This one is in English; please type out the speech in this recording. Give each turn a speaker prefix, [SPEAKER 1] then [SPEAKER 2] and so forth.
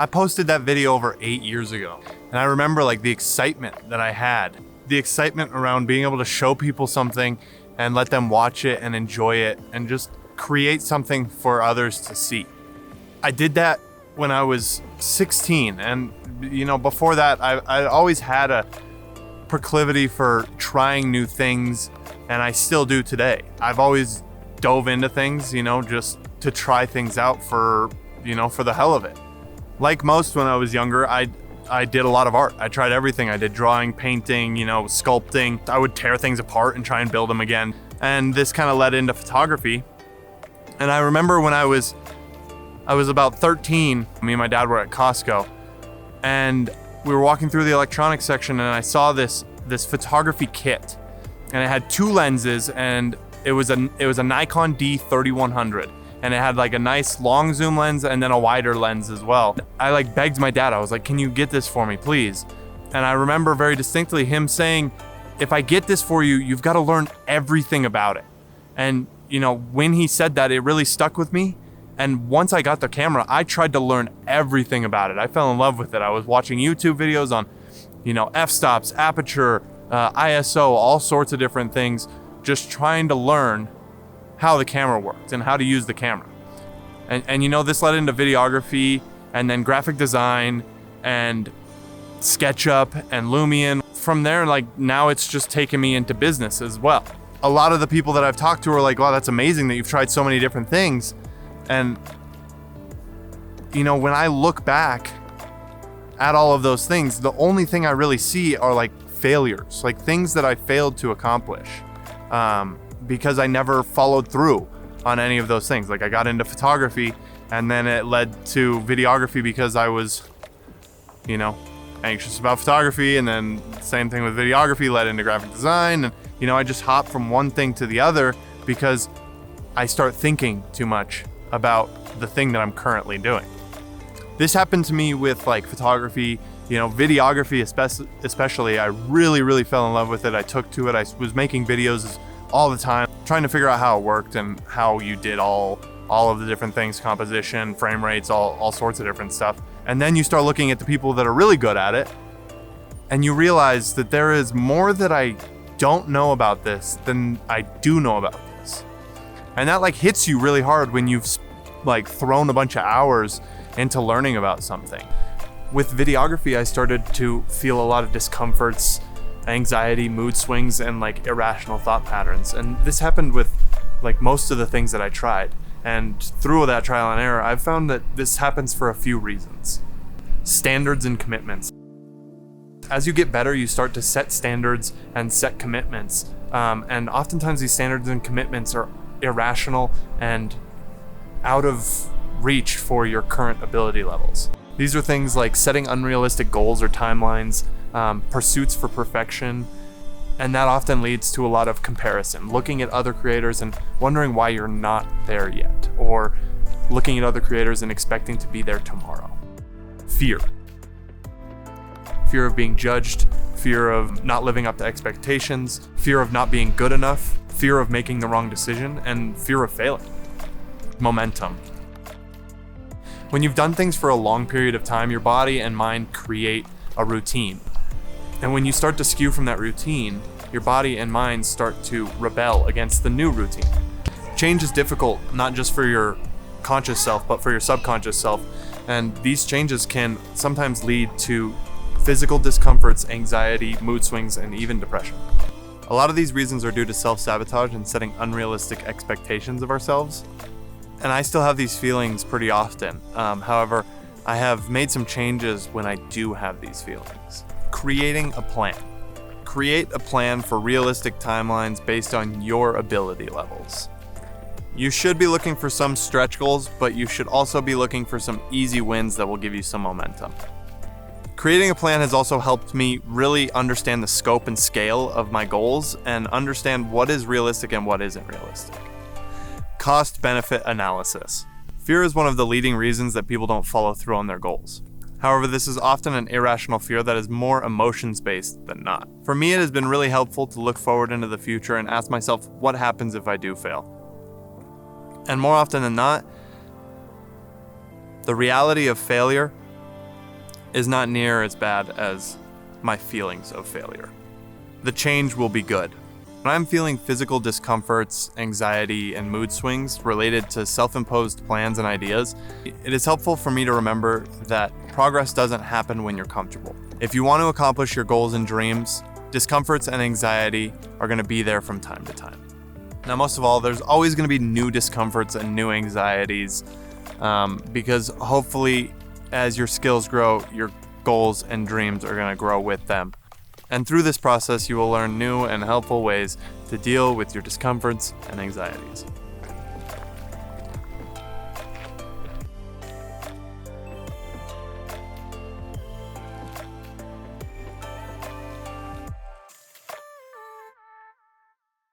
[SPEAKER 1] I posted that video over 8 years ago, and I remember like the excitement that I had, the excitement around being able to show people something and let them watch it and enjoy it and just create something for others to see. I did that when I was 16, and before that I always had a proclivity for trying new things, and I still do today. I've always dove into things, just to try things out for the hell of it. Like most, when I was younger, I did a lot of art. I tried everything. I did drawing, painting, sculpting. I would tear things apart and try and build them again. And this kind of led into photography. And I remember when I was about 13, me and my dad were at Costco, and we were walking through the electronics section, and I saw this photography kit, and it had 2 lenses, and it was a Nikon D3100, and it had like a nice long zoom lens and then a wider lens as well. I begged my dad. I was like, "Can you get this for me, please?" And I remember very distinctly him saying, "If I get this for you, you've got to learn everything about it." And when he said that, it really stuck with me. And once I got the camera, I tried to learn everything about it. I fell in love with it. I was watching YouTube videos on, f-stops, aperture, ISO, all sorts of different things, just trying to learn how the camera worked and how to use the camera. And this led into videography and then graphic design and SketchUp and Lumion. From there, now it's just taken me into business as well. A lot of the people that I've talked to are like, "Wow, that's amazing that you've tried so many different things." And, when I look back at all of those things, the only thing I really see are failures, things that I failed to accomplish, because I never followed through on any of those things. I got into photography, and then it led to videography because I was, anxious about photography, and then same thing with videography led into graphic design. And, I just hopped from one thing to the other because I start thinking too much about the thing that I'm currently doing. This happened to me with photography, videography especially. I really, really fell in love with it. I took to it. I was making videos all the time, trying to figure out how it worked and how you did all of the different things, composition, frame rates, all sorts of different stuff. And then you start looking at the people that are really good at it, and you realize that there is more that I don't know about this than I do know about this. And that hits you really hard when you've thrown a bunch of hours into learning about something. With videography, I started to feel a lot of discomforts, anxiety, mood swings, and irrational thought patterns. And this happened with most of the things that I tried. And through that trial and error, I've found that this happens for a few reasons. Standards and commitments. As you get better, you start to set standards and set commitments. And oftentimes these standards and commitments are irrational and out of reach for your current ability levels. These are things like setting unrealistic goals or timelines, pursuits for perfection, and that often leads to a lot of comparison, looking at other creators and wondering why you're not there yet, or looking at other creators and expecting to be there tomorrow. Fear of being judged, fear of not living up to expectations, fear of not being good enough, fear of making the wrong decision, and fear of failing. Momentum. When you've done things for a long period of time, your body and mind create a routine. And when you start to skew from that routine, your body and mind start to rebel against the new routine. Change is difficult, not just for your conscious self, but for your subconscious self. And these changes can sometimes lead to physical discomforts, anxiety, mood swings, and even depression. A lot of these reasons are due to self-sabotage and setting unrealistic expectations of ourselves. And I still have these feelings pretty often. However, I have made some changes when I do have these feelings. Creating a plan. Create a plan for realistic timelines based on your ability levels. You should be looking for some stretch goals, but you should also be looking for some easy wins that will give you some momentum. Creating a plan has also helped me really understand the scope and scale of my goals and understand what is realistic and what isn't realistic. Cost-benefit analysis. Fear is one of the leading reasons that people don't follow through on their goals. However, this is often an irrational fear that is more emotions-based than not. For me, it has been really helpful to look forward into the future and ask myself, what happens if I do fail? And more often than not, the reality of failure is not near as bad as my feelings of failure. The change will be good. When I'm feeling physical discomforts, anxiety, and mood swings related to self-imposed plans and ideas, it is helpful for me to remember that progress doesn't happen when you're comfortable. If you want to accomplish your goals and dreams, discomforts and anxiety are going to be there from time to time. Now, most of all, there's always going to be new discomforts and new anxieties because hopefully as your skills grow, your goals and dreams are going to grow with them. And through this process, you will learn new and helpful ways to deal with your discomforts and anxieties.